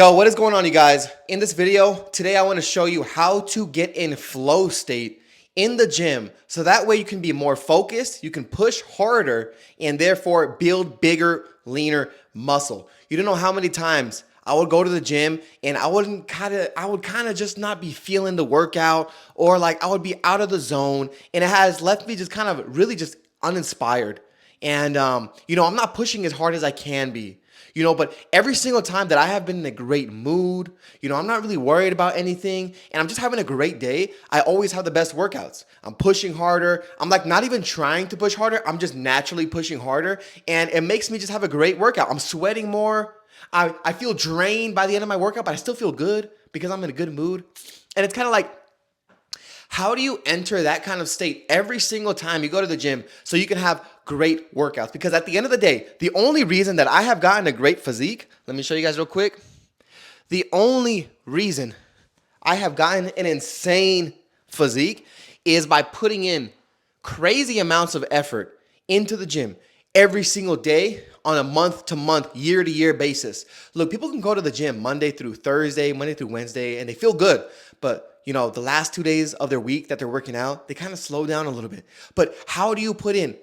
Yo, what is going on, you guys? In this video, today I want to show you how to get in flow state in the gym so that way you can be more focused, you can push harder, and therefore build bigger, leaner muscle. You don't know how many times I would go to the gym and I would kind of just not be feeling the workout, or like I would be out of the zone, and it has left me just kind of really just uninspired. And I'm not pushing as hard as I can be. But every single time that I have been in a great mood, I'm not really worried about anything, and I'm just having a great day, I always have the best workouts. I'm pushing harder. I'm like not even trying to push harder. I'm just naturally pushing harder, and it makes me just have a great workout. I'm sweating more. I feel drained by the end of my workout, but I still feel good because I'm in a good mood. And it's kind of like, how do you enter that kind of state every single time you go to the gym so you can have great workouts? Because at the end of the day, the only reason that I have gotten a great physique, let me show you guys real quick. The only reason I have gotten an insane physique is by putting in crazy amounts of effort into the gym every single day on a month-to-month, year-to-year basis. Look, people can go to the gym Monday through Thursday, Monday through Wednesday, and they feel good. But the last 2 days of their week that they're working out, they kind of slow down a little bit. But how do you put in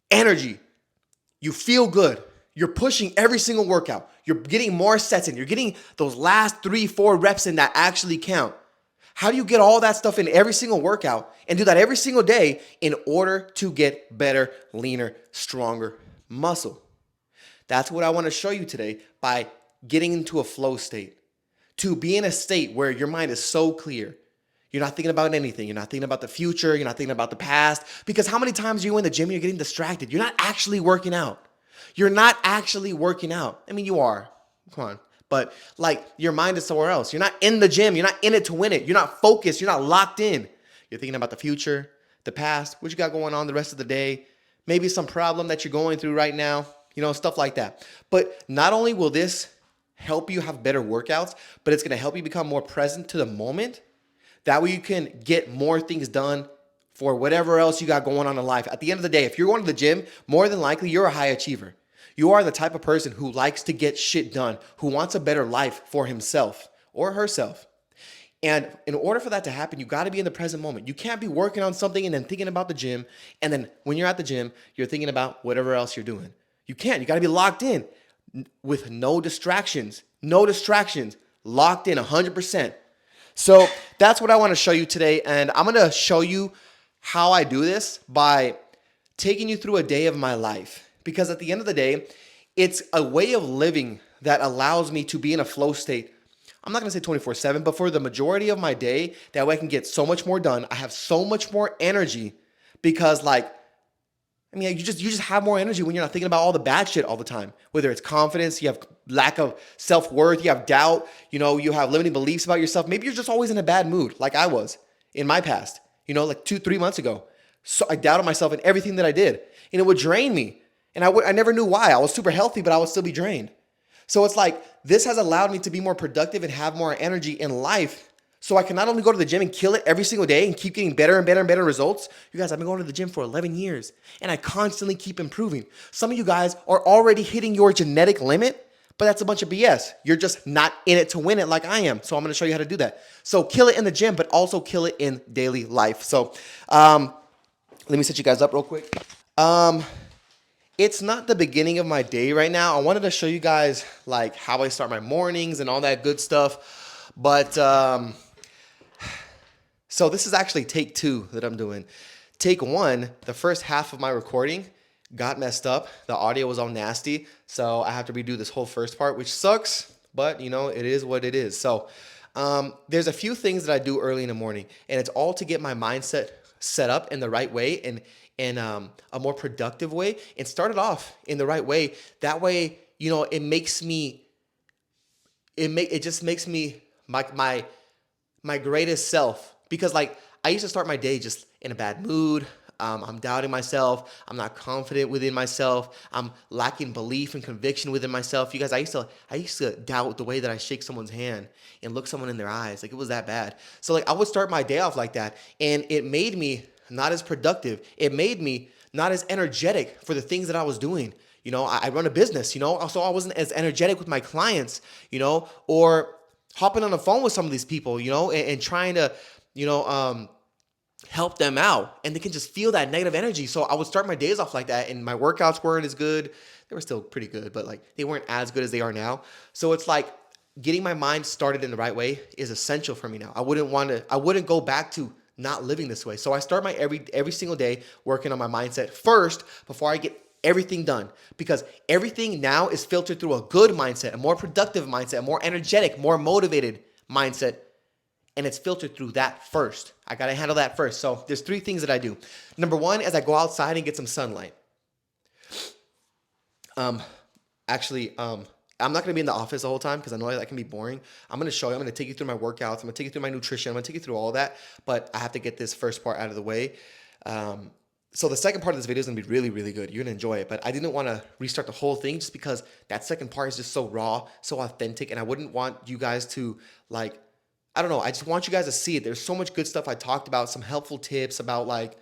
energy? You feel good. You're pushing every single workout. You're getting more sets in. You're getting those last 3-4 reps in that actually count. How do you get all that stuff in every single workout and do that every single day in order to get better, leaner, stronger muscle? That's what I want to show you today by getting into a flow state. To be in a state where your mind is so clear. You're not thinking about anything. You're not thinking about the future. You're not thinking about the past. Because how many times are you in the gym and you're getting distracted? You're not actually working out. You're not actually working out. I mean, you are. Come on. But like your mind is somewhere else. You're not in the gym. You're not in it to win it. You're not focused. You're not locked in. You're thinking about the future, the past, what you got going on the rest of the day, maybe some problem that you're going through right now, stuff like that. But not only will this help you have better workouts, but it's going to help you become more present to the moment. That way you can get more things done for whatever else you got going on in life. At the end of the day, if you're going to the gym, more than likely you're a high achiever. You are the type of person who likes to get shit done, who wants a better life for himself or herself. And in order for that to happen, you got to be in the present moment. You can't be working on something and then thinking about the gym. And then when you're at the gym, you're thinking about whatever else you're doing. You can't. You got to be locked in with no distractions, locked in 100%. So that's what I want to show you today. And I'm going to show you how I do this by taking you through a day of my life. Because at the end of the day, it's a way of living that allows me to be in a flow state. I'm not going to say 24/7, but for the majority of my day, that way I can get so much more done. I have so much more energy because you just have more energy when you're not thinking about all the bad shit all the time. Whether it's confidence, you have lack of self-worth, you have doubt, you have limiting beliefs about yourself. Maybe you're just always in a bad mood like I was in my past, like 2-3 months ago. So I doubted myself in everything that I did, and it would drain me. And I never knew why. I was super healthy, but I would still be drained. So it's like this has allowed me to be more productive and have more energy in life. So I can not only go to the gym and kill it every single day and keep getting better and better and better results. You guys, I've been going to the gym for 11 years and I constantly keep improving. Some of you guys are already hitting your genetic limit, but that's a bunch of BS. You're just not in it to win it like I am. So I'm going to show you how to do that. So kill it in the gym, but also kill it in daily life. So let me set you guys up real quick. It's not the beginning of my day right now. I wanted to show you guys like how I start my mornings and all that good stuff. But so this is actually take 2 that I'm doing. Take 1, the first half of my recording got messed up. The audio was all nasty. So I have to redo this whole first part, which sucks, but it is what it is. So there's a few things that I do early in the morning, and it's all to get my mindset set up in the right way and in a more productive way, and start it off in the right way. That way, it just makes me my greatest self. Because I used to start my day just in a bad mood. I'm doubting myself. I'm not confident within myself. I'm lacking belief and conviction within myself. You guys, I used to doubt the way that I shake someone's hand and look someone in their eyes. Like, it was that bad. So I would start my day off like that, and it made me not as productive. It made me not as energetic for the things that I was doing. I run a business, so I wasn't as energetic with my clients, or hopping on the phone with some of these people, and trying to, you know, um, help them out, and they can just feel that negative energy. So I would start my days off like that, and my workouts weren't as good. They were still pretty good, but like they weren't as good as they are now. So it's like getting my mind started in the right way is essential for me now. I wouldn't go back to not living this way. So I start my every single day working on my mindset first before I get everything done, because everything now is filtered through a good mindset, a more productive mindset, a more energetic, more motivated mindset, and it's filtered through that first. I got to handle that first. So there's three things that I do. Number one is I go outside and get some sunlight. Um, actually, I'm not going to be in the office the whole time because I know that can be boring. I'm going to show you. I'm going to take you through my workouts. I'm going to take you through my nutrition. I'm going to take you through all that. But I have to get this first part out of the way. So the second part of this video is going to be really, really good. You're going to enjoy it. But I didn't want to restart the whole thing just because that second part is just so raw, so authentic. And I wouldn't want you guys to like, I don't know. I just want you guys to see it. There's so much good stuff I talked about, some helpful tips about like,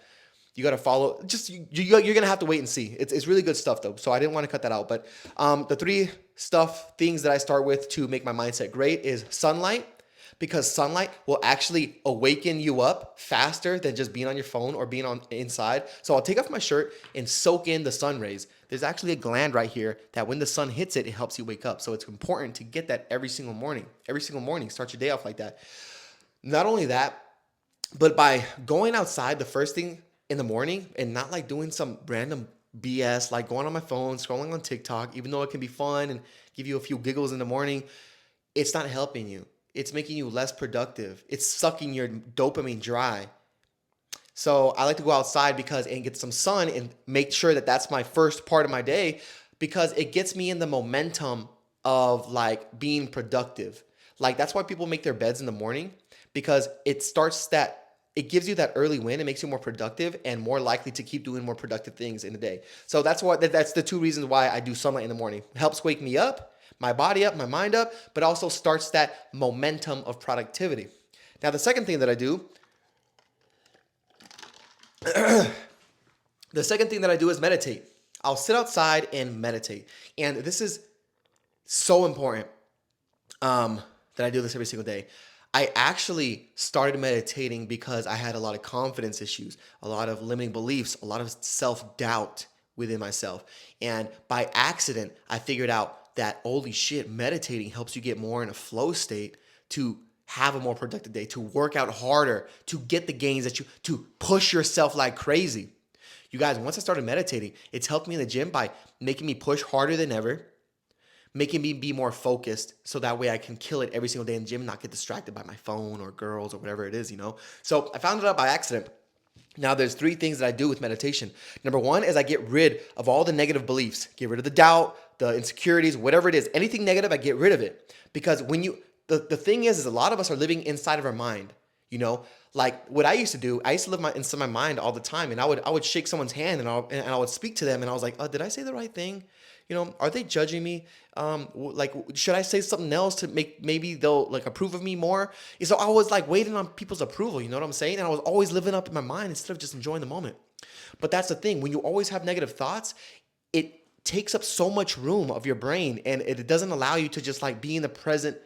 you got to follow. Just you're gonna have to wait and see. It's really good stuff though. So I didn't want to cut that out. But the three things that I start with to make my mindset great is sunlight, because sunlight will actually awaken you up faster than just being on your phone or being on inside. So I'll take off my shirt and soak in the sun rays. There's actually a gland right here that when the sun hits it, it helps you wake up. So it's important to get that every single morning. Every single morning, start your day off like that. Not only that, but by going outside the first thing in the morning and not like doing some random BS, like going on my phone, scrolling on TikTok, even though it can be fun and give you a few giggles in the morning, it's not helping you. It's making you less productive. It's sucking your dopamine dry. So I like to go outside and get some sun and make sure that that's my first part of my day, because it gets me in the momentum of like being productive. Like that's why people make their beds in the morning, because it gives you that early win. It makes you more productive and more likely to keep doing more productive things in the day. So that's the two reasons why I do sunlight in the morning. It helps wake me up, my body up, my mind up, but also starts that momentum of productivity. Now, the second thing that I do, is meditate. I'll sit outside and meditate. And this is so important that I do this every single day. I actually started meditating because I had a lot of confidence issues, a lot of limiting beliefs, a lot of self-doubt within myself. And by accident, I figured out that, holy shit, meditating helps you get more in a flow state to have a more productive day, to work out harder, to get the gains to push yourself like crazy. You guys, once I started meditating, it's helped me in the gym by making me push harder than ever, making me be more focused, so that way I can kill it every single day in the gym and not get distracted by my phone or girls or whatever it is, So I found it out by accident. Now, there's three things that I do with meditation. Number one is I get rid of all the negative beliefs, get rid of the doubt, the insecurities, whatever it is, anything negative, I get rid of it. Because the thing is a lot of us are living inside of our mind, Like what I used to do, I used to live inside my mind all the time, and I would shake someone's hand and I would speak to them, and I was like, oh, did I say the right thing? Are they judging me? Like, should I say something else to maybe they'll like approve of me more? And so I was like waiting on people's approval, you know what I'm saying? And I was always living up in my mind instead of just enjoying the moment. But that's the thing. When you always have negative thoughts, it takes up so much room of your brain, and it doesn't allow you to just like be in the present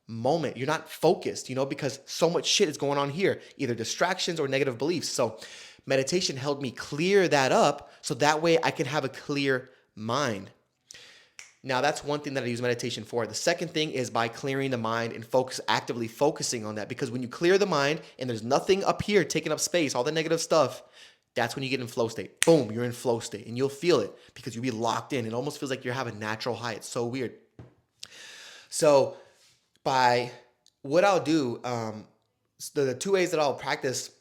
moment. You're not focused, because so much shit is going on here, either distractions or negative beliefs. So meditation helped me clear that up so that way I can have a clear mind. Now, that's one thing that I use meditation for. The second thing is by clearing the mind and actively focusing on that. Because when you clear the mind and there's nothing up here taking up space, all the negative stuff, that's when you get in flow state. Boom, you're in flow state, and you'll feel it because you'll be locked in. It almost feels like you're having natural high. It's so weird. So by what I'll do, the two ways that I'll practice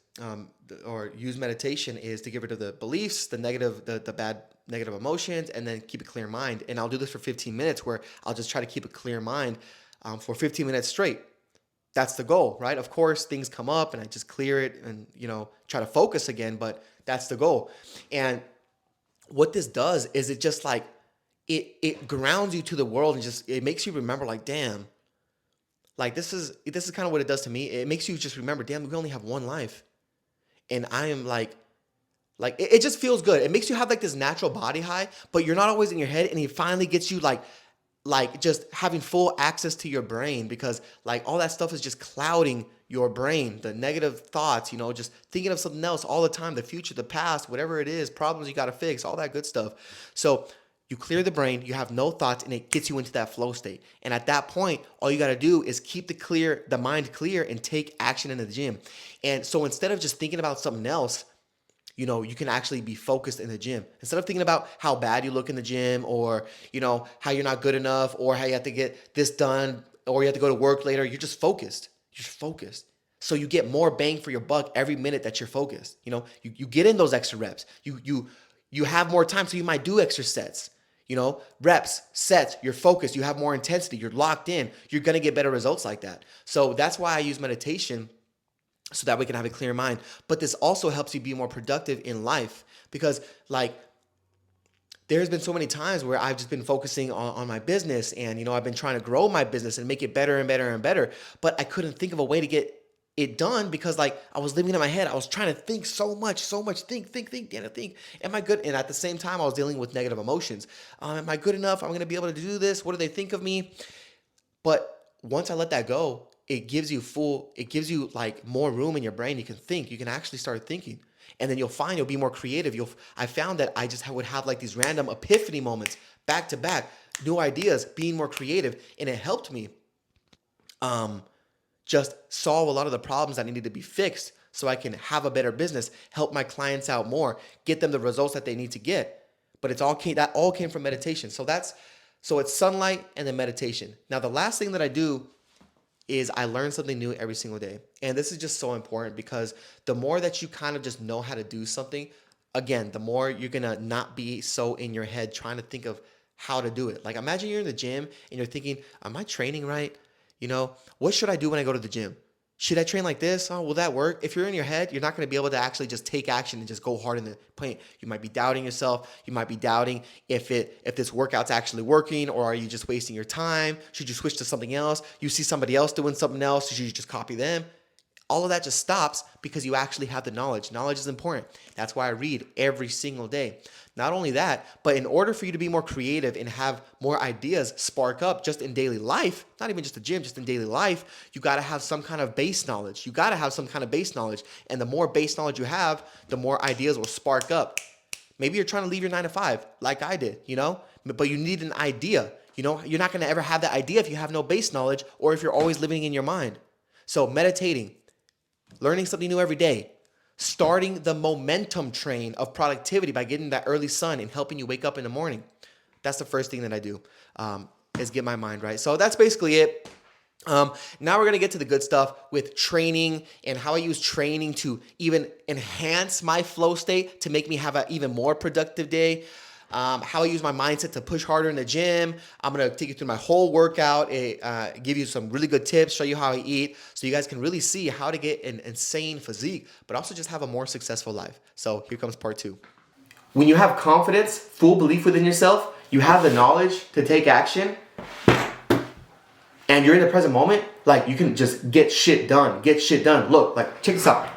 or use meditation is to get rid of the beliefs, the bad negative emotions, and then keep a clear mind. And I'll do this for 15 minutes where I'll just try to keep a clear mind for 15 minutes straight. That's the goal, right? Of course, things come up and I just clear it and, try to focus again, but that's the goal. And what this does is it just like, it grounds you to the world, and it makes you remember like, damn, like this is kind of what it does to me. It makes you just remember, damn, we only have one life. And I am like Like it just feels good. It makes you have like this natural body high, but you're not always in your head, and it finally gets you like just having full access to your brain, because like all that stuff is just clouding your brain, the negative thoughts, just thinking of something else all the time, the future, the past, whatever it is, problems you got to fix, all that good stuff. So you clear the brain, you have no thoughts, and it gets you into that flow state. And at that point, all you got to do is keep the mind clear and take action in the gym. And so instead of just thinking about something else, you can actually be focused in the gym. Instead of thinking about how bad you look in the gym, or, how you're not good enough, or how you have to get this done, or you have to go to work later, you're just focused. You're just focused. So you get more bang for your buck every minute that you're focused. You get in those extra reps. You have more time, so you might do extra sets. Reps, sets, you're focused, you have more intensity, you're locked in, you're going to get better results like that. So that's why I use meditation, so that we can have a clear mind. But this also helps you be more productive in life, because like there's been so many times where I've just been focusing on my business, and I've been trying to grow my business and make it better and better and better, but I couldn't think of a way to get it done, because like I was living in my head. I was trying to think so much, think, Dana, think. Am I good? And at the same time, I was dealing with negative emotions. Am I good enough? I'm going to be able to do this. What do they think of me? But once I let that go, it gives you like more room in your brain. You can think, you can actually start thinking. And then you'll be more creative. I found that I just would have like these random epiphany moments back to back, new ideas, being more creative. And it helped me just solve a lot of the problems that needed to be fixed, so I can have a better business, help my clients out more, get them the results that they need to get. But that all came from meditation. So it's sunlight and then meditation. Now, the last thing that I do is I learn something new every single day. And this is just so important, because the more that you kind of just know how to do something, again, the more you're going to not be so in your head trying to think of how to do it. Like imagine you're in the gym and you're thinking, am I training right? What should I do when I go to the gym? Should I train like this? Oh, will that work? If you're in your head, you're not going to be able to actually just take action and just go hard in the paint. You might be doubting yourself. You might be doubting if this workout's actually working, or are you just wasting your time? Should you switch to something else? You see somebody else doing something else, should you just copy them? All of that just stops because you actually have the knowledge. Knowledge is important. That's why I read every single day. Not only that, but in order for you to be more creative and have more ideas spark up just in daily life, not even just the gym, just in daily life, you got to have some kind of base knowledge. And the more base knowledge you have, the more ideas will spark up. Maybe you're trying to leave your 9 to 5 like I did, but you need an idea. You're not going to ever have that idea if you have no base knowledge, or if you're always living in your mind. So meditating, learning something new every day, starting the momentum train of productivity by getting that early sun and helping you wake up in the morning. That's the first thing that I do, is get my mind right. So that's basically it. Now we're going to get to the good stuff with training, and how I use training to even enhance my flow state to make me have an even more productive day. How I use my mindset to push harder in the gym. I'm going to take you through my whole workout, give you some really good tips, show you how I eat, so you guys can really see how to get an insane physique, but also just have a more successful life. So here comes part 2. When you have confidence, full belief within yourself, you have the knowledge to take action, and you're in the present moment, like you can just get shit done. Look, like check this out.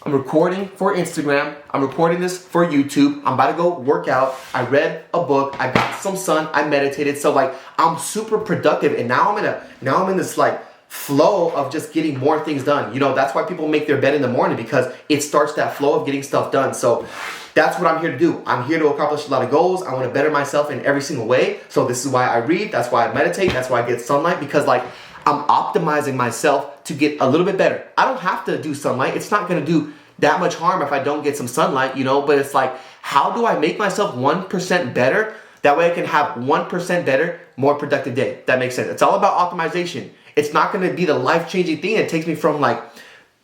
I'm recording for Instagram. I'm recording this for YouTube. I'm about to go work out. I read a book. I got some sun. I meditated. So like I'm super productive, and now I'm in this like flow of just getting more things done. That's why people make their bed in the morning, because it starts that flow of getting stuff done. So that's what I'm here to do. I'm here to accomplish a lot of goals. I want to better myself in every single way. So this is why I read. That's why I meditate. That's why I get sunlight, because like I'm optimizing myself to get a little bit better. I don't have to do sunlight. It's not going to do that much harm if I don't get some sunlight, but it's like, how do I make myself 1% better? That way I can have 1% better, more productive day. That makes sense. It's all about optimization. It's not going to be the life-changing thing. It takes me from like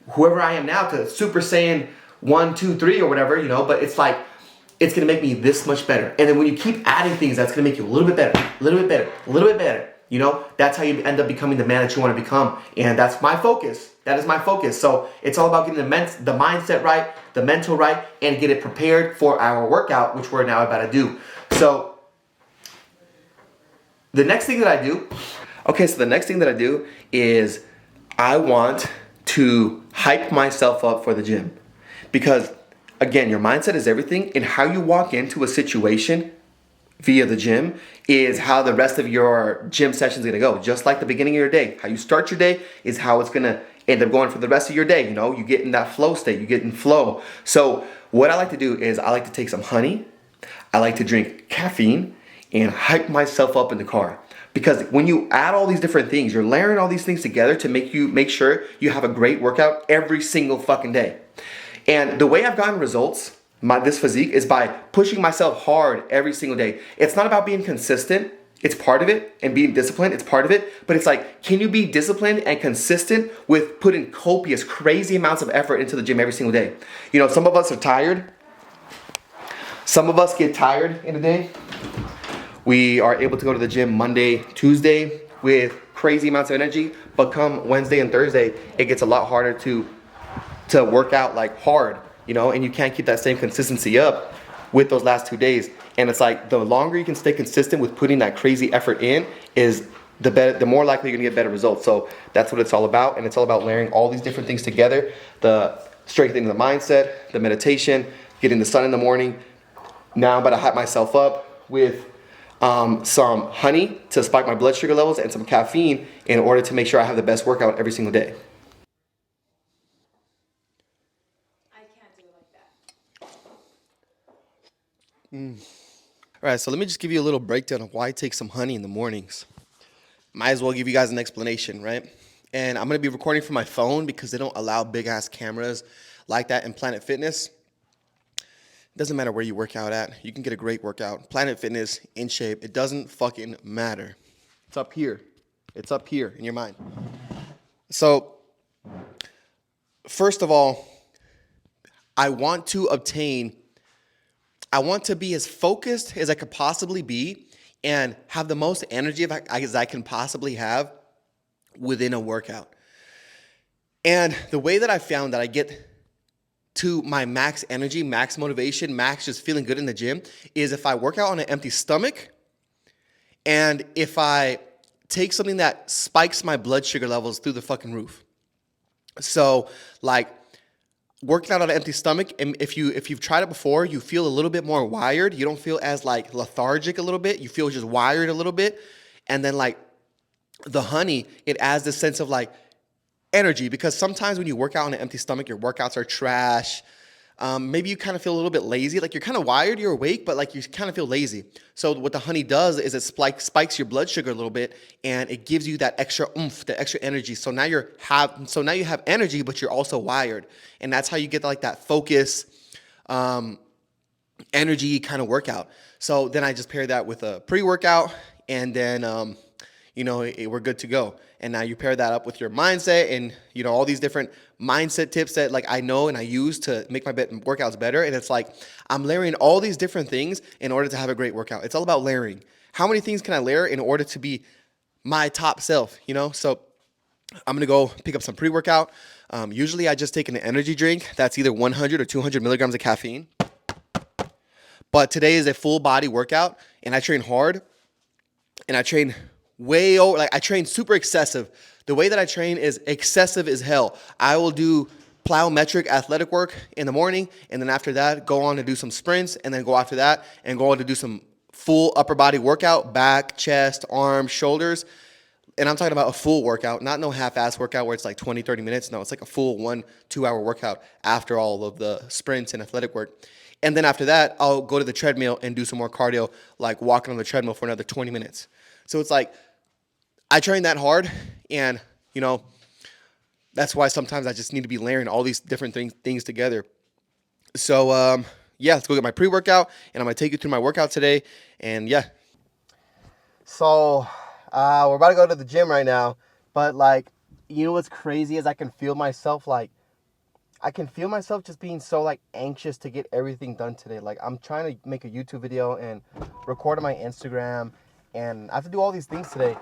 whoever I am now to Super Saiyan 1, 2, 3 or whatever, but it's like, it's going to make me this much better. And then when you keep adding things, that's going to make you a little bit better, a little bit better, a little bit better. That's how you end up becoming the man that you want to become. And that's my focus. That is my focus. So it's all about getting the mindset right, the mental right, and get it prepared for our workout, which we're now about to do. So the next thing that I do, is I want to hype myself up for the gym, because Again, your mindset is everything, and how you walk into a situation via the gym is how the rest of your gym session is going to go. Just like the beginning of your day, how you start your day is how it's going to end up going for the rest of your day. You know, you get in that flow state, you get in flow. So what I like to do is I like to take some honey, I like to drink caffeine, and hype myself up in the car. Because when you add all these different things, you're layering all these things together to make sure you have a great workout every single fucking day. And the way I've gotten results, this physique, is by pushing myself hard every single day. It's not about being consistent. It's part of it. And being disciplined, it's part of it. But it's like, can you be disciplined and consistent with putting copious, crazy amounts of effort into the gym every single day? You know, some of us are tired. Some of us get tired in a day. We are able to go to the gym Monday, Tuesday with crazy amounts of energy. But come Wednesday and Thursday, it gets a lot harder to work out like hard, you know, and you can't keep that same consistency up with those last 2 days. And it's like, the longer you can stay consistent with putting that crazy effort in, is the better, the more likely you're gonna get better results. So that's what it's all about. And it's all about layering all these different things together: the strengthening the mindset, the meditation, getting the sun in the morning. Now I'm about to hype myself up with some honey to spike my blood sugar levels and some caffeine in order to make sure I have the best workout every single day. All right, so let me just give you a little breakdown of why I take some honey in the mornings. Might as well give you guys an explanation, right? And I'm gonna be recording from my phone because they don't allow big ass cameras like that in Planet Fitness. Doesn't matter where you work out at, you can get a great workout. Planet Fitness, in shape, it doesn't fucking matter. It's up here. It's up here in your mind. So, first of all, I want to be as focused as I could possibly be and have the most energy as I can possibly have within a workout. And the way that I found that I get to my max energy, max motivation, max just feeling good in the gym is if I work out on an empty stomach and if I take something that spikes my blood sugar levels through the fucking roof. So like, working out on an empty stomach, and if you've tried it before, you feel a little bit more wired. You don't feel as like lethargic a little bit. You feel just wired a little bit. And then like the honey, it adds this sense of like energy, because sometimes when you work out on an empty stomach, your workouts are trash. Maybe you kind of feel a little bit lazy. Like you're kind of wired, you're awake, but like you kind of feel lazy. So what the honey does is it spikes your blood sugar a little bit, and it gives you that extra oomph, that extra energy. So now you have energy, but you're also wired, and that's how you get like that focus, energy kind of workout. So then I just pair that with a pre-workout, and then we're good to go. And now you pair that up with your mindset and, you know, all these different mindset tips that like I know and I use to make my workouts better. And it's like, I'm layering all these different things in order to have a great workout. It's all about layering. How many things can I layer in order to be my top self, you know? So I'm going to go pick up some pre-workout. Usually I just take an energy drink that's either 100 or 200 milligrams of caffeine. But today is a full body workout, and I train hard, and I train way over, like I train super excessive. The way that I train is excessive as hell. I will do plyometric athletic work in the morning, and then after that, go on to do some sprints, and then go after that and go on to do some full upper body workout, back, chest, arms, shoulders. And I'm talking about a full workout, not no half-ass workout where it's like 20, 30 minutes. No, it's like a full 1-2 hour workout after all of the sprints and athletic work. And then after that, I'll go to the treadmill and do some more cardio, like walking on the treadmill for another 20 minutes. So it's like, I train that hard, and, you know, that's why sometimes I just need to be layering all these different things together. So, yeah, let's go get my pre-workout, and I'm going to take you through my workout today, and yeah. So, we're about to go to the gym right now, but, like, you know what's crazy is I can feel myself just being so, like, anxious to get everything done today. Like, I'm trying to make a YouTube video and record on my Instagram, and I have to do all these things today.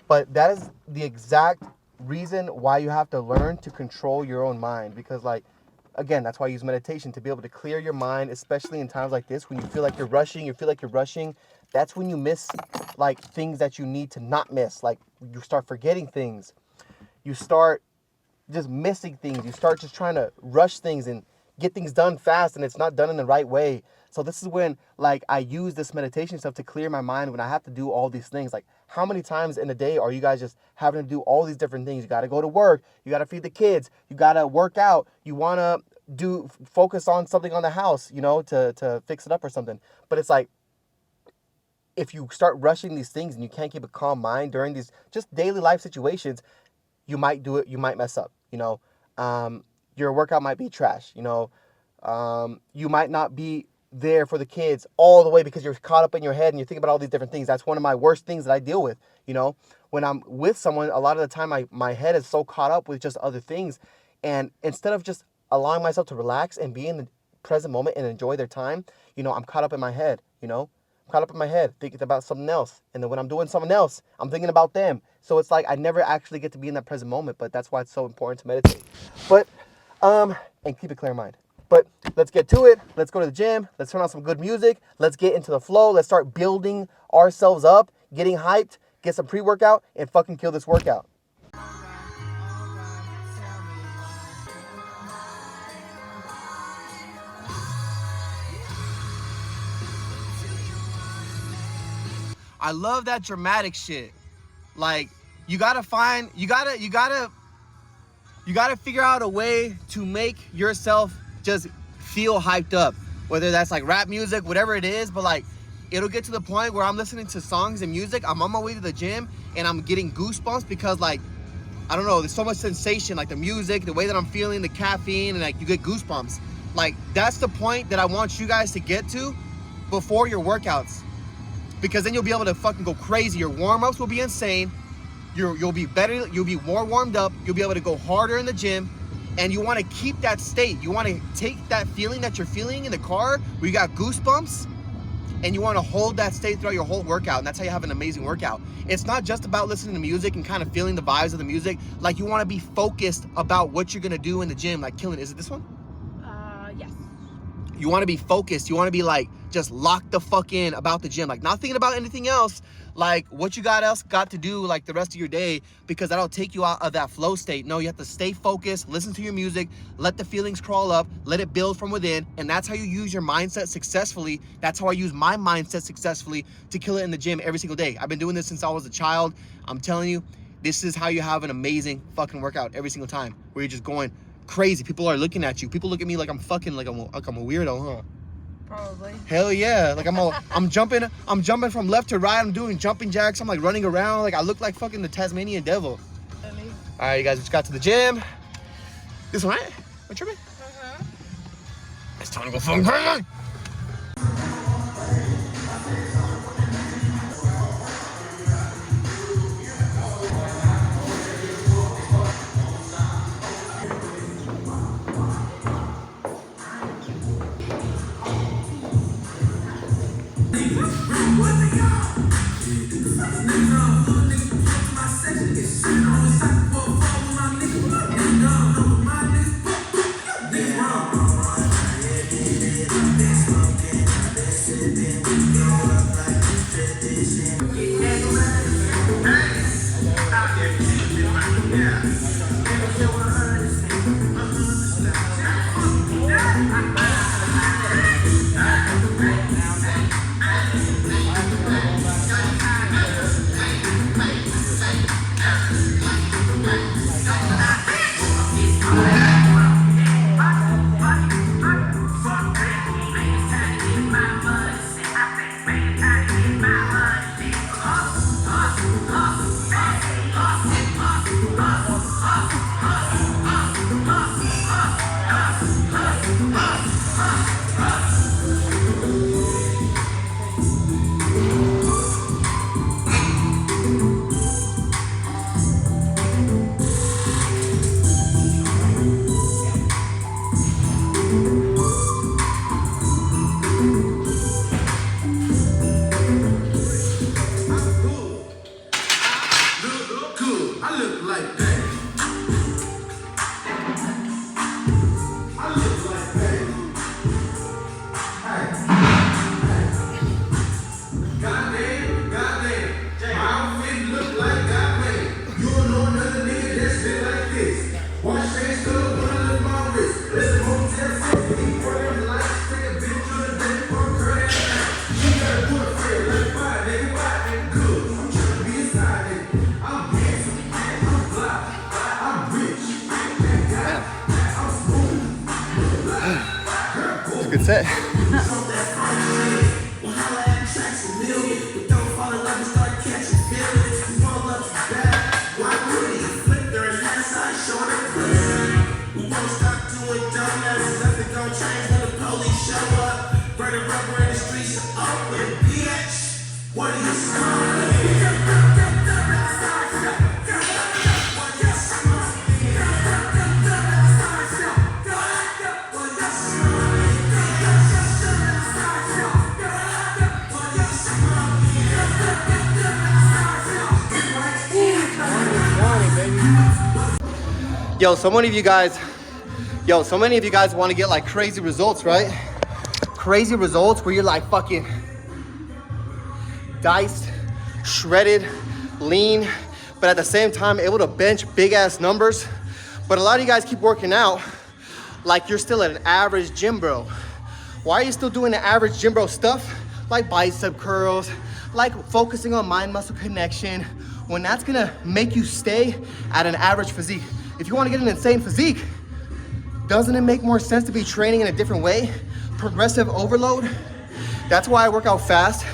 But that is the exact reason why you have to learn to control your own mind. Because, like, again, that's why I use meditation, to be able to clear your mind, especially in times like this when you feel like you're rushing. That's when you miss, like, things that you need to not miss. Like, you start forgetting things. You start just missing things. You start just trying to rush things and get things done fast and it's not done in the right way. So this is when like I use this meditation stuff to clear my mind when I have to do all these things. Like how many times in a day are you guys just having to do all these different things? You got to go to work, you got to feed the kids, you got to work out, you want to focus on something on the house, you know, to fix it up or something. But it's like, if you start rushing these things and you can't keep a calm mind during these just daily life situations, you might do it, you might mess up, you know. Your workout might be trash, you know. You might not be there for the kids all the way because you're caught up in your head and you're thinking about all these different things. That's one of my worst things that I deal with, you know. When I'm with someone, a lot of the time my head is so caught up with just other things. And instead of just allowing myself to relax and be in the present moment and enjoy their time, you know, I'm caught up in my head, you know. Caught up in my head thinking about something else, and then when I'm doing something else, I'm thinking about them. So it's like I never actually get to be in that present moment. But that's why it's so important to meditate. But and keep a clear mind. But let's get to it. Let's go to the gym. Let's turn on some good music. Let's get into the flow. Let's start building ourselves up, getting hyped, get some pre-workout, and fucking kill this workout. I love that dramatic shit. Like, you gotta figure out a way to make yourself just feel hyped up. Whether that's like rap music, whatever it is, but like, it'll get to the point where I'm listening to songs and music, I'm on my way to the gym, and I'm getting goosebumps because like, I don't know, there's so much sensation, like the music, the way that I'm feeling, the caffeine, and like you get goosebumps. Like, that's the point that I want you guys to get to before your workouts. Because then you'll be able to fucking go crazy. Your warm-ups will be insane. You'll be better, you'll be more warmed up, you'll be able to go harder in the gym, and you want to keep that state. You want to take that feeling that you're feeling in the car where you got goosebumps, and you want to hold that state throughout your whole workout, and that's how you have an amazing workout. It's not just about listening to music and kind of feeling the vibes of the music. Like, you want to be focused about what you're going to do in the gym, like killing. Is it this one? Yes. You want to be focused. You want to be like, just locked the fuck in about the gym. Like, not thinking about anything else, like what you got to do like the rest of your day, because that'll take you out of that flow state. No, you have to stay focused, listen to your music, let the feelings crawl up, let it build from within, and that's how you use your mindset successfully. That's how I use my mindset successfully to kill it in the gym every single day. I've been doing this since I was a child. I'm telling you, this is how you have an amazing fucking workout every single time, where you're just going crazy. People are looking at you. People look at me like I'm fucking, like I'm a weirdo, huh? Probably. Hell yeah. Like I'm jumping from left to right. I'm doing jumping jacks. I'm like running around. Like I look like fucking the Tasmanian devil. Really? All right, you guys just got to the gym. This one, right? Am I tripping? It's time to go fucking crazy. set. Yo, so many of you guys want to get like crazy results, right? Crazy results where you're like fucking diced, shredded, lean, but at the same time able to bench big ass numbers. But a lot of you guys keep working out like you're still an average gym bro. Why are you still doing the average gym bro stuff? Like bicep curls, like focusing on mind muscle connection, when that's gonna make you stay at an average physique. If you wanna get an insane physique, doesn't it make more sense to be training in a different way? Progressive overload. That's why I work out fast,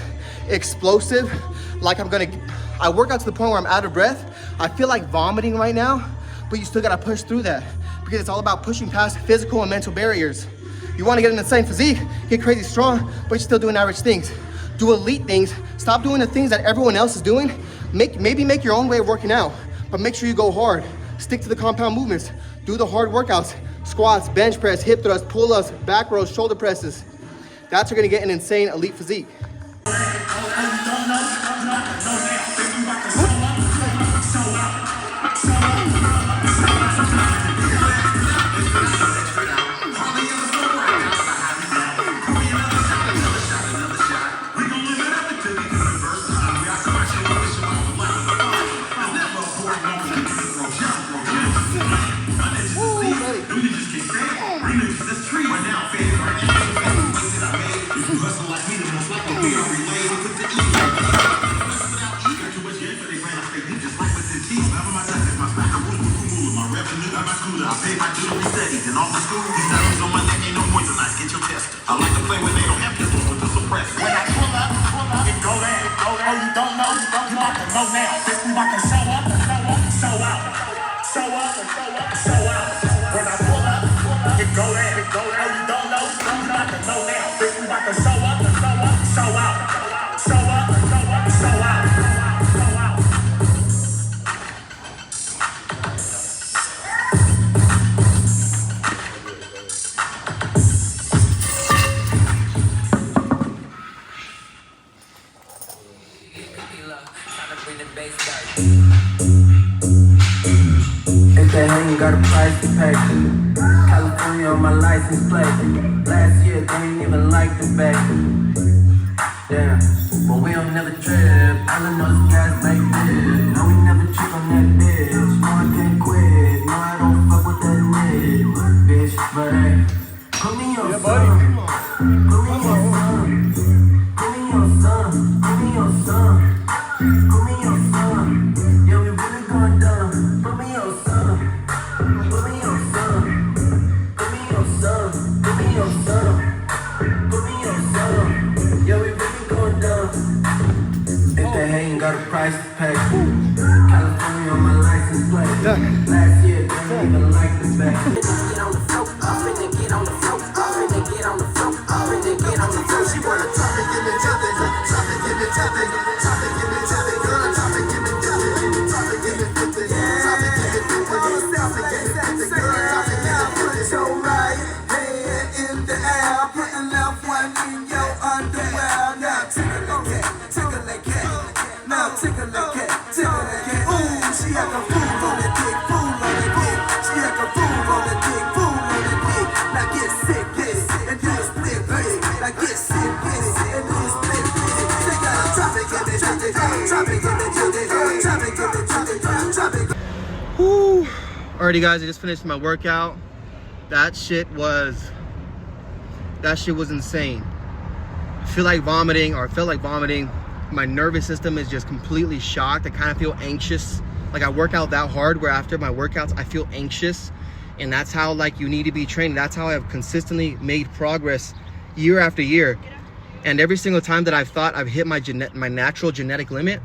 explosive, like I work out to the point where I'm out of breath. I feel like vomiting right now, but you still gotta push through that because it's all about pushing past physical and mental barriers. You wanna get an insane physique, get crazy strong, but you're still doing average things. Do elite things, stop doing the things that everyone else is doing. Maybe make your own way of working out, but make sure you go hard. Stick to the compound movements. Do the hard workouts. Squats, bench press, hip thrust, pull-ups, back rows, shoulder presses. That's what's gonna get an insane elite physique. I like to play when they don't have pistols with the suppress. When I pull up, it go there. Oh, you don't know? You about to know now. This we about to show up, show out. When I pull up, it go there. Oh, you don't know? You about to know now. This we about to show up, show out. If they ain't got a price to pay, California on my license plate. Last year they ain't even like the back. Yeah, but we don't never trip. All I know is guys make this. No, we never trip on that bitch. No, I can't quit. No, I don't fuck with that nigga, bitch. But hey, put me on some. Put me on some. Put me on some. Put me on some. Put me on some. Yeah, we really going dumb. Put me on some. Put me on some. Put me on some. Put me on some. Put me on some. Yeah, we really going dumb. If they ain't got a price to pay, California on my license plate. Last year they ain't even like the back. Get on the floor, finna get on the floor, finna get on the floor, finna get on the floor. She wanna drop it, give me drop it, drop it, give me drop it, drop it, give me drop it, girl, drop it, give me drop it, drop it, give me 50, drop it, give me 50, drop it, give me 50, girl, drop it, give me 50. So right hand in the air, put the left one in your underwear. Now take a look at, now take a look at, ooh, she had the fool on the dick, she had the fool on the dick, now get sick, and do a split, now get sick, and do a split, they gotta drop it, give me, drop it, drop it, give me, drop it, give me, drop it. Whew. Alrighty guys, I just finished my workout. That shit was insane. I felt like vomiting. My nervous system is just completely shocked. I kind of feel anxious. Like I work out that hard where after my workouts, I feel anxious. And that's how like you need to be training. That's how I've consistently made progress year after year. And every single time that I've thought I've hit my natural genetic limit,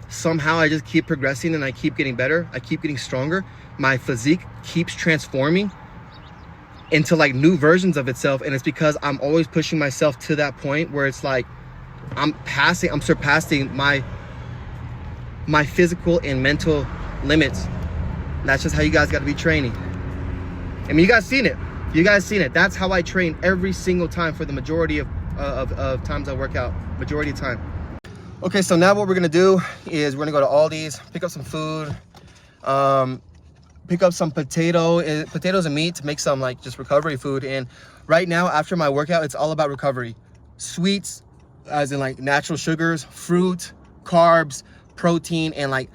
somehow I just keep progressing and I keep getting better. I keep getting stronger. My physique keeps transforming into like new versions of itself. And it's because I'm always pushing myself to that point where it's like I'm surpassing my physical and mental limits. That's just how you guys got to be training. I mean, you guys seen it. That's how I train every single time for the majority of times I work out. Majority of time. Okay, so now what we're gonna do is we're gonna go to Aldi's, pick up some food, pick up some potatoes and meat to make some like just recovery food. And right now after my workout, it's all about recovery. Sweets, as in like natural sugars, fruit, carbs, protein, and like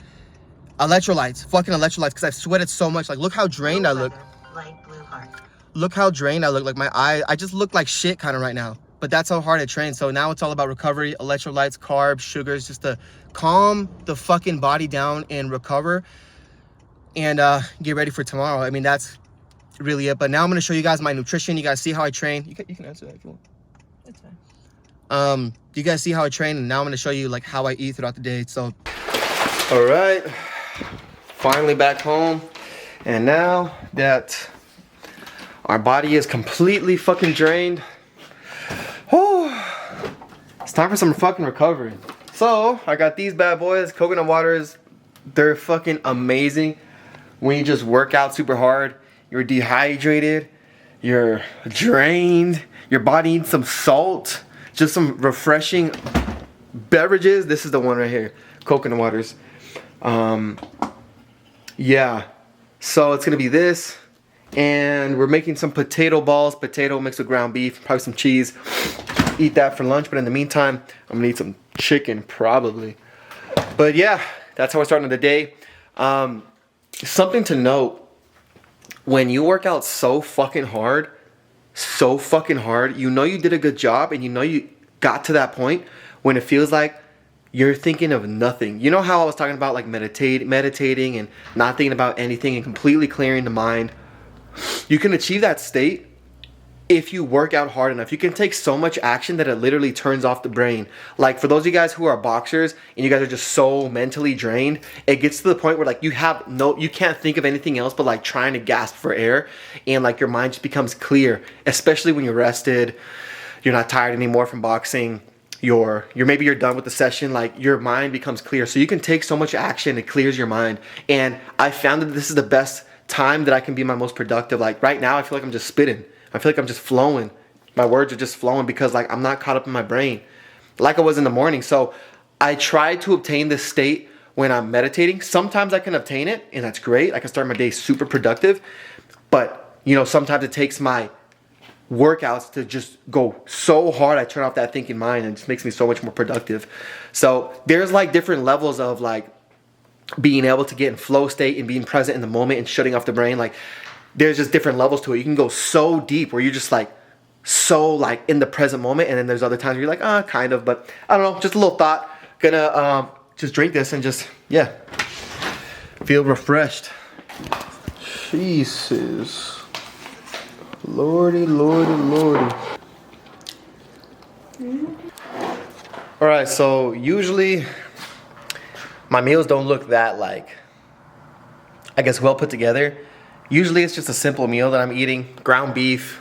electrolytes, fucking electrolytes, because I've sweated so much. Like, look how drained I look. Light blue heart. Look how drained I look. Like my I just look like shit kind of right now. But that's how hard I train. So now it's all about recovery, electrolytes, carbs, sugars, just to calm the fucking body down and recover and get ready for tomorrow. I mean, that's really it. But now I'm going to show you guys my nutrition. You guys see how I train. You can answer that if you want. That's fine. You guys see how I train, and now I'm going to show you like how I eat throughout the day. So, all right, finally back home. And now that our body is completely fucking drained, it's time for some fucking recovery. So I got these bad boys, coconut waters. They're fucking amazing. When you just work out super hard, you're dehydrated, you're drained, your body needs some salt, just some refreshing beverages. This is the one right here, coconut waters. Yeah, so it's gonna be this, and we're making some potato balls, potato mixed with ground beef, probably some cheese. Eat that for lunch, but in the meantime, I'm gonna eat some chicken probably. But yeah, that's how we're starting the day. Something to note, when you work out so fucking hard, you know you did a good job, and you know you got to that point when it feels like you're thinking of nothing. You know how I was talking about like meditating and not thinking about anything and completely clearing the mind? You can achieve that state if you work out hard enough. You can take so much action that it literally turns off the brain. Like for those of you guys who are boxers and you guys are just so mentally drained, it gets to the point where like you can't think of anything else but like trying to gasp for air, and like your mind just becomes clear, especially when you're rested, you're not tired anymore from boxing, maybe you're done with the session, like your mind becomes clear. So you can take so much action, it clears your mind. And I found that this is the best time that I can be my most productive. Like right now I feel like I'm just spitting. I feel like I'm just flowing. My words are just flowing because like I'm not caught up in my brain like I was in the morning. So I try to obtain this state when I'm meditating. Sometimes I can obtain it, and that's great. I can start my day super productive. But you know, sometimes it takes my workouts to just go so hard I turn off that thinking mind, and it just makes me so much more productive. So there's like different levels of like being able to get in flow state and being present in the moment and shutting off the brain. Like there's just different levels to it. You can go so deep where you're just like so like in the present moment, and then there's other times where you're like kind of, but I don't know, just a little thought. Gonna just drink this and just feel refreshed. Jesus, lordy. All right, so usually my meals don't look that like, I guess, well put together. Usually it's just a simple meal that I'm eating. Ground beef,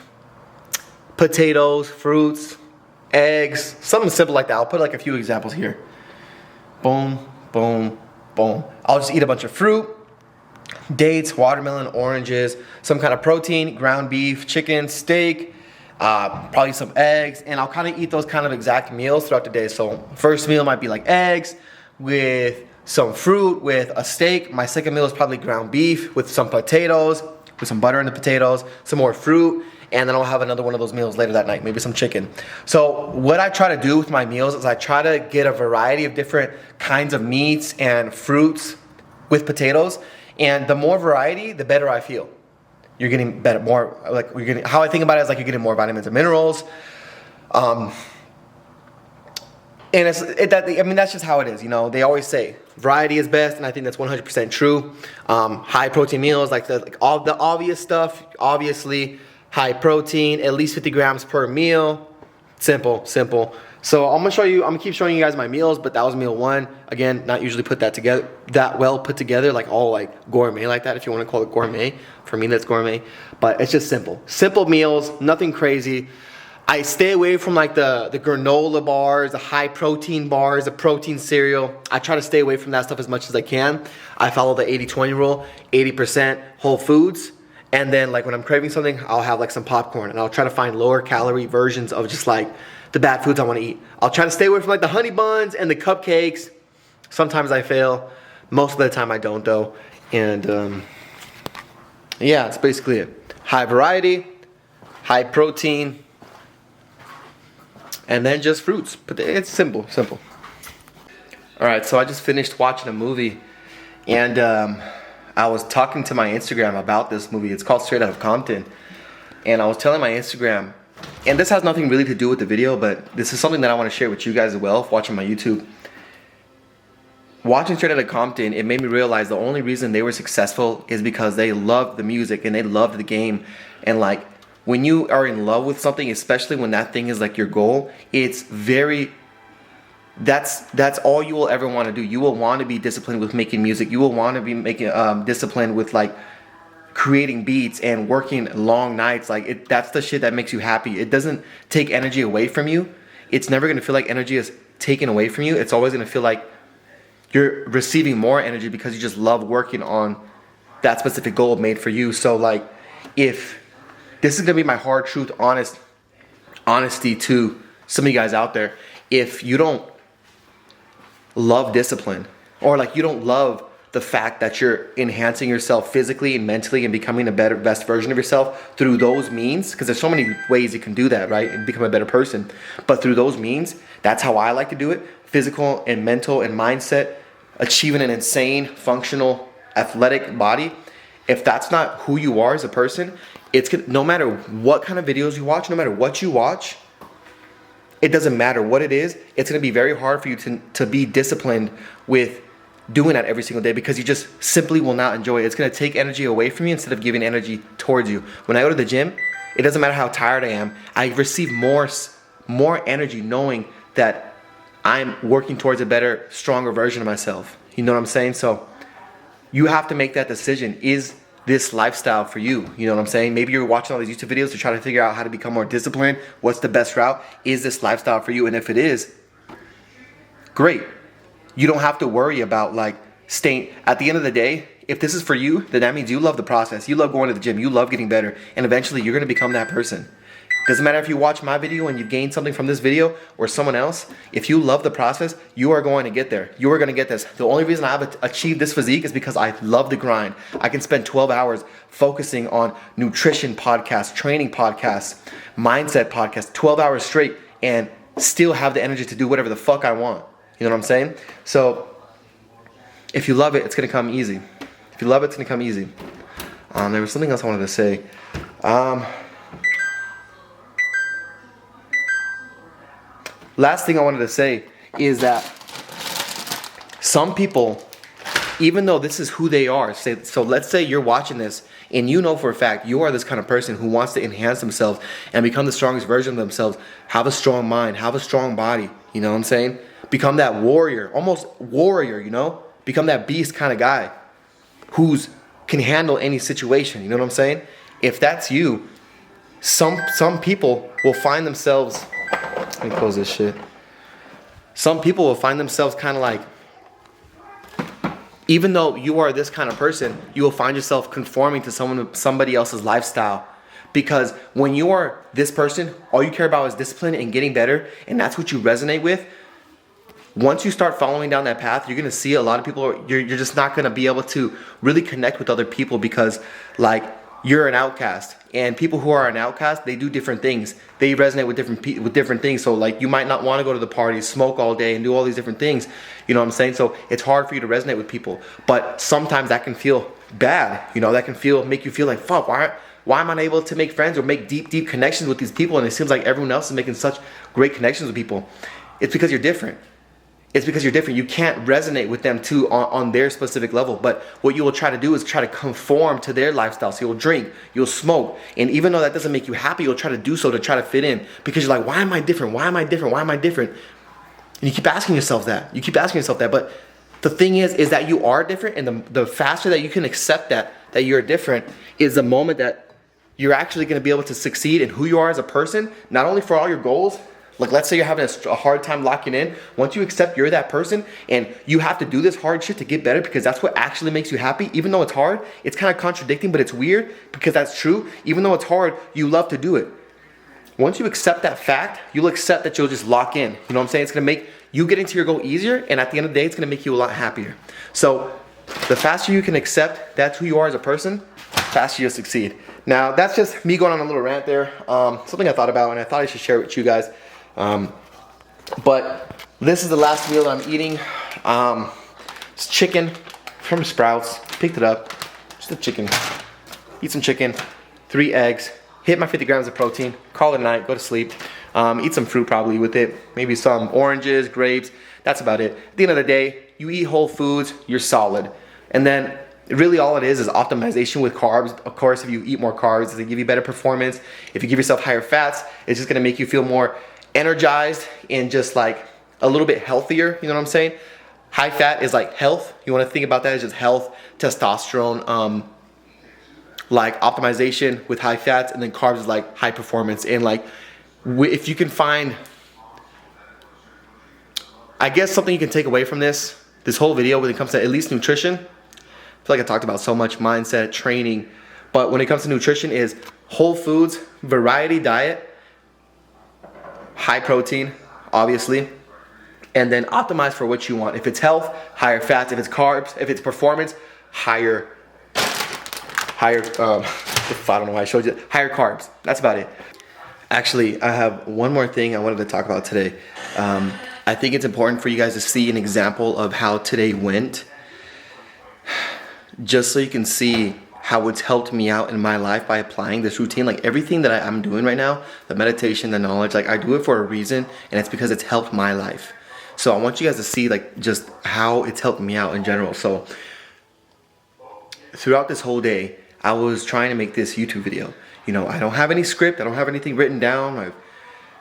potatoes, fruits, eggs, something simple like that. I'll put like a few examples here. Boom, boom, boom. I'll just eat a bunch of fruit, dates, watermelon, oranges, some kind of protein, ground beef, chicken, steak, probably some eggs, and I'll kind of eat those kind of exact meals throughout the day. So first meal might be like eggs with some fruit with a steak. My second meal is probably ground beef with some potatoes, with some butter in the potatoes, some more fruit, and then I'll have another one of those meals later that night, maybe some chicken. So what I try to do with my meals is I try to get a variety of different kinds of meats and fruits with potatoes, and the more variety, the better I feel. You're getting better, more like you're getting. How I think about it is like you're getting more vitamins and minerals. And that's just how it is. You know, they always say variety is best, and I think that's 100% true. High protein meals, like all the obvious stuff, obviously high protein, at least 50 grams per meal. Simple, simple. So I'm gonna keep showing you guys my meals, but that was meal one. Again, not usually put that together, that well put together, like all like gourmet like that, if you want to call it gourmet. For me, that's gourmet, but it's just simple. Simple meals, nothing crazy. I stay away from like the granola bars, the high protein bars, the protein cereal. I try to stay away from that stuff as much as I can. I follow the 80-20 rule, 80% whole foods. And then like when I'm craving something, I'll have like some popcorn, and I'll try to find lower calorie versions of just like the bad foods I want to eat. I'll try to stay away from like the honey buns and the cupcakes. Sometimes I fail. Most of the time I don't though. And yeah, that's basically it. High variety, high protein, and then just fruits. But it's simple, simple. All right, so I just finished watching a movie, and I was talking to my Instagram about this movie. It's called Straight Outta Compton. And I was telling my Instagram, and this has nothing really to do with the video, but this is something that I want to share with you guys as well, watching my YouTube. Watching Straight Outta Compton, it made me realize the only reason they were successful is because they loved the music and they loved the game. And like, when you are in love with something, especially when that thing is like your goal, it's very... That's all you will ever want to do. You will want to be disciplined with making music. You will want to be making disciplined with like creating beats and working long nights. Like that's the shit that makes you happy. It doesn't take energy away from you. It's never going to feel like energy is taken away from you. It's always going to feel like you're receiving more energy because you just love working on that specific goal made for you. So like, if this is going to be my hard truth, honesty to some of you guys out there, if you don't love discipline, or like you don't love the fact that you're enhancing yourself physically and mentally and becoming a best version of yourself through those means, because there's so many ways you can do that, right, and become a better person. But through those means, that's how I like to do it. Physical and mental and mindset, achieving an insane, functional, athletic body. If that's not who you are as a person, it's gonna, no matter what kind of videos you watch, no matter what you watch, it doesn't matter what it is, it's going to be very hard for you to be disciplined with doing that every single day, because you just simply will not enjoy it. It's going to take energy away from you instead of giving energy towards you. When I go to the gym, it doesn't matter how tired I am. I receive more energy knowing that I'm working towards a better, stronger version of myself. You know what I'm saying? So you have to make that decision. Is this lifestyle for you? You know what I'm saying? Maybe you're watching all these YouTube videos to try to figure out how to become more disciplined. What's the best route? Is this lifestyle for you? And if it is, great. You don't have to worry about like staying. At the end of the day, if this is for you, then that means you love the process. You love going to the gym. You love getting better. And eventually you're going to become that person. Doesn't matter if you watch my video and you gain something from this video or someone else. If you love the process, you are going to get there. You are going to get this. The only reason I've achieved this physique is because I love the grind. I can spend 12 hours focusing on nutrition podcasts, training podcasts, mindset podcasts, 12 hours straight, and still have the energy to do whatever the fuck I want. You know what I'm saying? So if you love it, it's going to come easy. If you love it, it's going to come easy. There was something else I wanted to say. Last thing I wanted to say is that some people, even though this is who they are, so let's say you're watching this and you know for a fact you are this kind of person who wants to enhance themselves and become the strongest version of themselves, have a strong mind, have a strong body, you know what I'm saying? Become that warrior, almost warrior, you know? Become that beast kind of guy who's can handle any situation, you know what I'm saying? If that's you, some people will find themselves... Let me close this shit. Some people will find themselves kind of like, even though you are this kind of person, you will find yourself conforming to somebody else's lifestyle. Because when you are this person, all you care about is discipline and getting better, and that's what you resonate with. Once you start following down that path, you're going to see a lot of people, you're just not going to be able to really connect with other people because like you're an outcast. And people who are an outcast, they do different things. They resonate with different things. So like you might not want to go to the parties, smoke all day and do all these different things. You know what I'm saying? So it's hard for you to resonate with people. But sometimes that can feel bad. You know, that can make you feel like, fuck, why am I unable to make friends or make deep connections with these people? And it seems like everyone else is making such great connections with people. It's because you're different. it's because you're different. You can't resonate with them too on their specific level. But what you will try to do is try to conform to their lifestyle. So you'll drink, you'll smoke. And even though that doesn't make you happy, you'll try to do so to try to fit in. Because you're like, why am I different? Why am I different? Why am I different? And you keep asking yourself that. You keep asking yourself that. But the thing is that you are different. And the faster that you can accept that you're different is the moment that you're actually going to be able to succeed in who you are as a person. Not only for all your goals. Like, let's say you're having a hard time locking in. Once you accept you're that person and you have to do this hard shit to get better because that's what actually makes you happy, even though it's hard, it's kind of contradicting, but it's weird because that's true. Even though it's hard, you love to do it. Once you accept that fact, you'll accept that you'll just lock in. You know what I'm saying? It's going to make you getting to your goal easier, and at the end of the day, it's going to make you a lot happier. So the faster you can accept that's who you are as a person, the faster you'll succeed. Now, that's just me going on a little rant there. Something I thought about, and I thought I should share it with you guys. But this is the last meal that I'm eating. It's chicken from Sprouts. Picked it up. Just a chicken. Eat some chicken. 3 eggs. Hit my 50 grams of protein. Call it a night. Go to sleep. Eat some fruit probably with it. Maybe some oranges, grapes. That's about it. At the end of the day, you eat whole foods, you're solid. And then really all it is optimization with carbs. Of course, if you eat more carbs, it's gonna give you better performance. If you give yourself higher fats, it's just gonna make you feel more energized and just like a little bit healthier, you know what I'm saying? High fat is like health. You want to think about that as just health, testosterone, like optimization with high fats, and then carbs is like high performance. And like if you can find, I guess something you can take away from this whole video when it comes to at least nutrition. I feel like I talked about so much mindset, training, but when it comes to nutrition is whole foods, variety diet, high protein, obviously, and then optimize for what you want. If it's health, higher fats. If it's carbs, if it's performance, higher, I don't know why I showed you, higher carbs. That's about it. Actually, I have one more thing I wanted to talk about today. I think it's important for you guys to see an example of how today went, just so you can see how it's helped me out in my life by applying this routine. Like everything that I'm doing right now, the meditation, the knowledge, like I do it for a reason, and it's because it's helped my life. So I want you guys to see like just how it's helped me out in general. So throughout this whole day, I was trying to make this YouTube video. You know, I don't have any script, I don't have anything written down.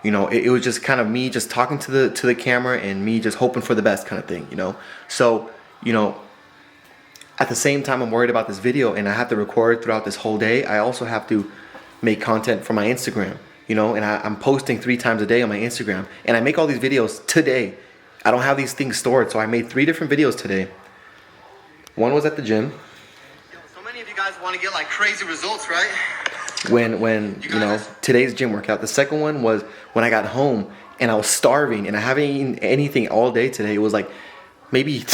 It was just kind of me just talking to the camera and me just hoping for the best kind of thing, you know. So, at the same time I'm worried about this video and I have to record throughout this whole day, I also have to make content for my Instagram, and I'm posting 3 times a day on my Instagram, and I make all these videos today. I don't have these things stored, so I made 3 different videos today. One was at the gym. So many of you guys want to get like crazy results, right? When today's gym workout. The second one was when I got home and I was starving and I haven't eaten anything all day today. It was like maybe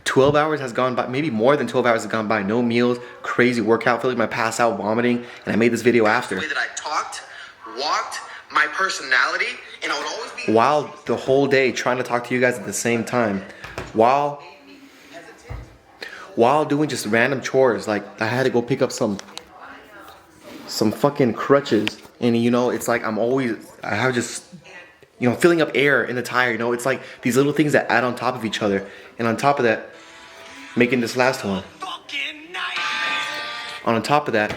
12 hours has gone by, maybe more than 12 hours has gone by. No meals, crazy workout, feeling my pass out, vomiting, and I made this video after. The way that I talked, walked, my personality, and I would always be while the whole day trying to talk to you guys at the same time, while doing just random chores. Like I had to go pick up some fucking crutches, and it's like I have just filling up air in the tire. It's like these little things that add on top of each other, and on top of that, making this last one. On top of that,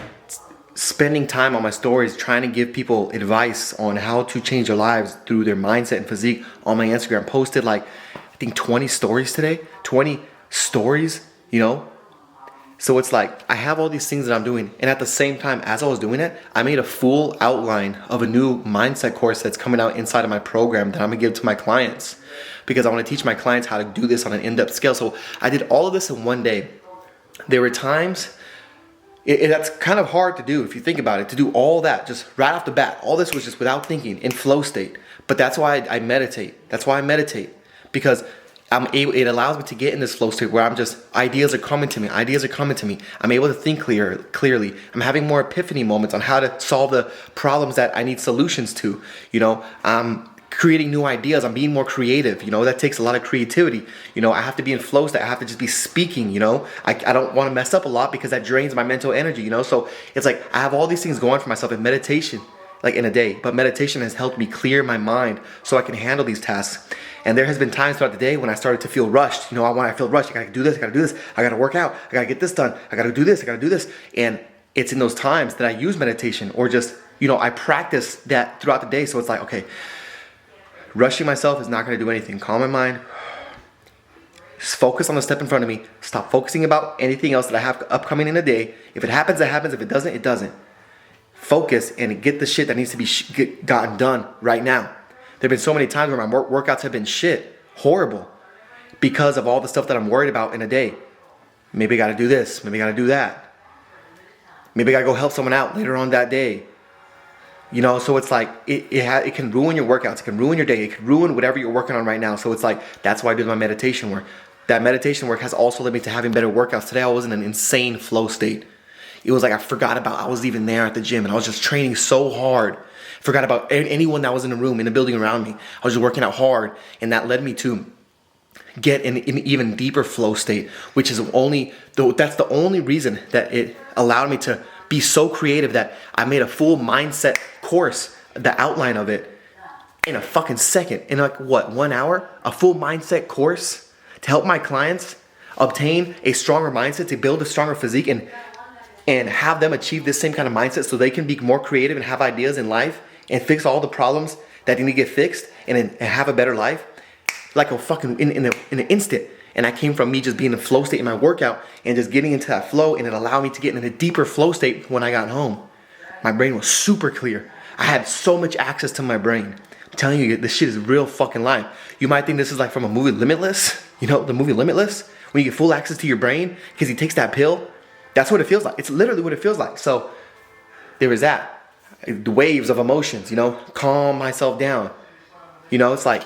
spending time on my stories trying to give people advice on how to change their lives through their mindset and physique on my Instagram. Posted like I think 20 stories today. 20 stories, So it's like I have all these things that I'm doing, and at the same time as I was doing it, I made a full outline of a new mindset course that's coming out inside of my program that I'm gonna give to my clients, because I want to teach my clients how to do this on an in-depth scale. So I did all of this in one day. There were times that's kind of hard to do if you think about it, to do all that just right off the bat. All this was just without thinking, in flow state. But that's why I meditate. That's why I meditate, because it allows me to get in this flow state where ideas are coming to me. I'm able to think clearly. I'm having more epiphany moments on how to solve the problems that I need solutions to. I'm creating new ideas. I'm being more creative. That takes a lot of creativity. I have to be in flow state. I have to just be speaking. I don't want to mess up a lot because that drains my mental energy. So it's like I have all these things going for myself in meditation, like in a day. But meditation has helped me clear my mind so I can handle these tasks. And there has been times throughout the day when I started to feel rushed. You know, when I feel rushed, I gotta do this, I gotta do this, I gotta work out, I gotta get this done, I gotta do this, I gotta do this. And it's in those times that I use meditation, or just, you know, I practice that throughout the day. So it's like, okay, rushing myself is not gonna do anything. Calm my mind. Just focus on the step in front of me. Stop focusing about anything else that I have upcoming in a day. If it happens, it happens. If it doesn't, it doesn't. Focus and get the shit that needs to be gotten done right now. There have been so many times where my workouts have been shit, horrible, because of all the stuff that I'm worried about in a day. Maybe I gotta do this. Maybe I gotta do that. Maybe I gotta go help someone out later on that day. You know, so it's like, it can ruin your workouts. It can ruin your day. It can ruin whatever you're working on right now. So it's like, that's why I do my meditation work. That meditation work has also led me to having better workouts. Today I was in an insane flow state. It was like I forgot about I was even there at the gym, and I was just training so hard. Forgot about anyone that was in the room, in the building around me. I was just working out hard, and that led me to get in an even deeper flow state, which is that's the only reason that it allowed me to be so creative that I made a full mindset course, the outline of it, in a fucking second. In like, what, 1 hour? A full mindset course to help my clients obtain a stronger mindset, to build a stronger physique, and have them achieve this same kind of mindset so they can be more creative and have ideas in life and fix all the problems that need to get fixed and have a better life. Like a fucking, in an instant. And I came from me just being in a flow state in my workout and just getting into that flow, and it allowed me to get in a deeper flow state when I got home. My brain was super clear. I had so much access to my brain. I'm telling you, this shit is real fucking life. You might think this is like from a movie Limitless. You know, the movie Limitless? When you get full access to your brain because he takes that pill. That's what it feels like. It's literally what it feels like. So there is that. The waves of emotions, you know, calm myself down. You know, it's like,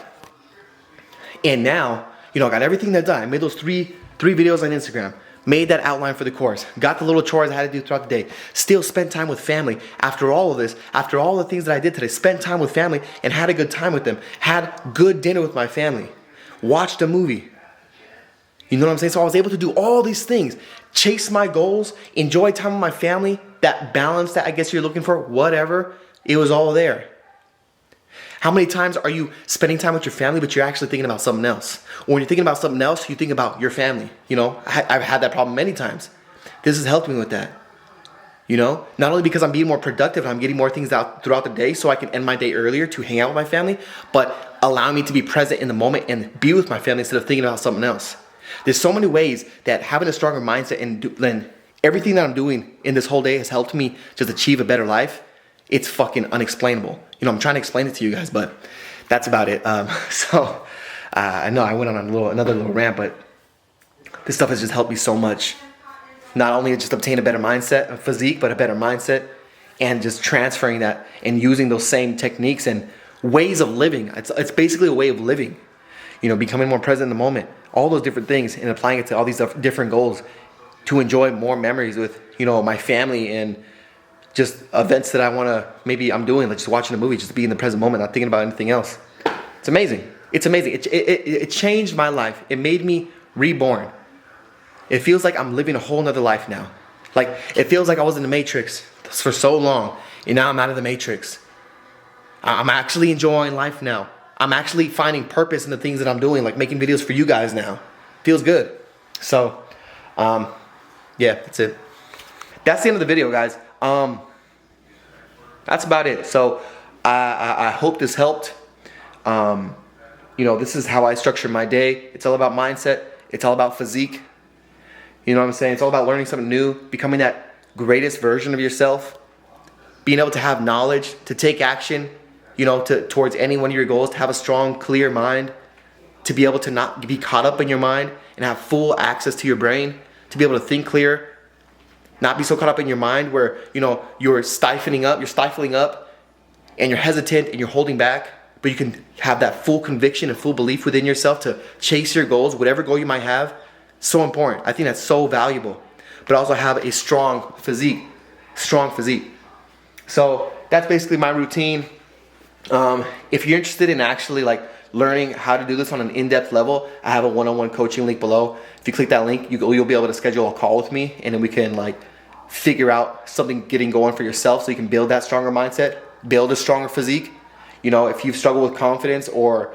and now, you know, I got everything that done. I made those three videos on Instagram. Made that outline for the course. Got the little chores I had to do throughout the day. Still spent time with family. After all of this, after all the things that I did today, spent time with family and had a good time with them. Had good dinner with my family. Watched a movie. You know what I'm saying? So I was able to do all these things. Chase my goals. Enjoy time with my family. That balance that I guess you're looking for. Whatever. It was all there. How many times are you spending time with your family, but you're actually thinking about something else? Or when you're thinking about something else, you think about your family. You know, I've had that problem many times. This has helped me with that. You know, not only because I'm being more productive, I'm getting more things out throughout the day so I can end my day earlier to hang out with my family, but allowing me to be present in the moment and be with my family instead of thinking about something else. There's so many ways that having a stronger mindset and everything that I'm doing in this whole day has helped me just achieve a better life. It's fucking unexplainable. You know, I'm trying to explain it to you guys, but that's about it. I know I went on another little rant, but this stuff has just helped me so much. Not only to just obtain a better mindset, a physique, but a better mindset, and just transferring that and using those same techniques and ways of living. It's basically a way of living. You know, becoming more present in the moment. All those different things and applying it to all these different goals to enjoy more memories with, you know, my family and just events that I want to, maybe I'm doing, like just watching a movie, just to be in the present moment, not thinking about anything else. It's amazing. It's amazing. It changed my life. It made me reborn. It feels like I'm living a whole nother life now. Like, it feels like I was in the Matrix for so long, and now I'm out of the Matrix. I'm actually enjoying life now. I'm actually finding purpose in the things that I'm doing, like making videos for you guys now. Feels good. So, yeah, that's it. That's the end of the video, guys. That's about it. So I hope this helped. You know, this is how I structure my day. It's all about mindset. It's all about physique. You know what I'm saying? It's all about learning something new, becoming that greatest version of yourself, being able to have knowledge, to take action, you know, towards any one of your goals, to have a strong, clear mind, to be able to not be caught up in your mind and have full access to your brain, to be able to think clear, not be so caught up in your mind where, you know, you're stifling up and you're hesitant and you're holding back, but you can have that full conviction and full belief within yourself to chase your goals, whatever goal you might have. So important. I think that's so valuable. But also have a strong physique. So that's basically my routine. If you're interested in actually like learning how to do this on an in-depth level, I have a one-on-one coaching link below. If you click that link, you'll be able to schedule a call with me, and then we can like figure out something getting going for yourself so you can build that stronger mindset, build a stronger physique. You know, if you've struggled with confidence or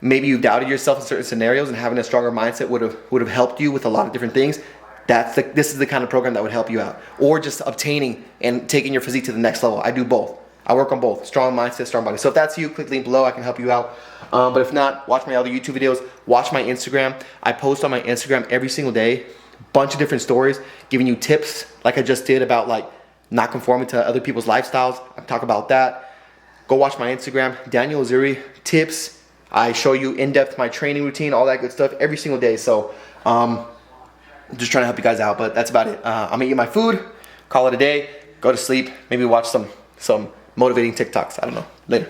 maybe you doubted yourself in certain scenarios, and having a stronger mindset would have helped you with a lot of different things. This is the kind of program that would help you out. Or just obtaining and taking your physique to the next level. I do both. I work on both. Strong mindset, strong body. So if that's you, click the link below. I can help you out. But if not, watch my other YouTube videos. Watch my Instagram. I post on my Instagram every single day. Bunch of different stories giving you tips like I just did about like not conforming to other people's lifestyles. I talk about that. Go watch my Instagram, Daniel Uzuri tips. I show you in-depth my training routine, all that good stuff every single day. So just trying to help you guys out, but that's about it. I'm gonna eat my food, call it a day, go to sleep, maybe watch some motivating TikToks. I don't know. Later.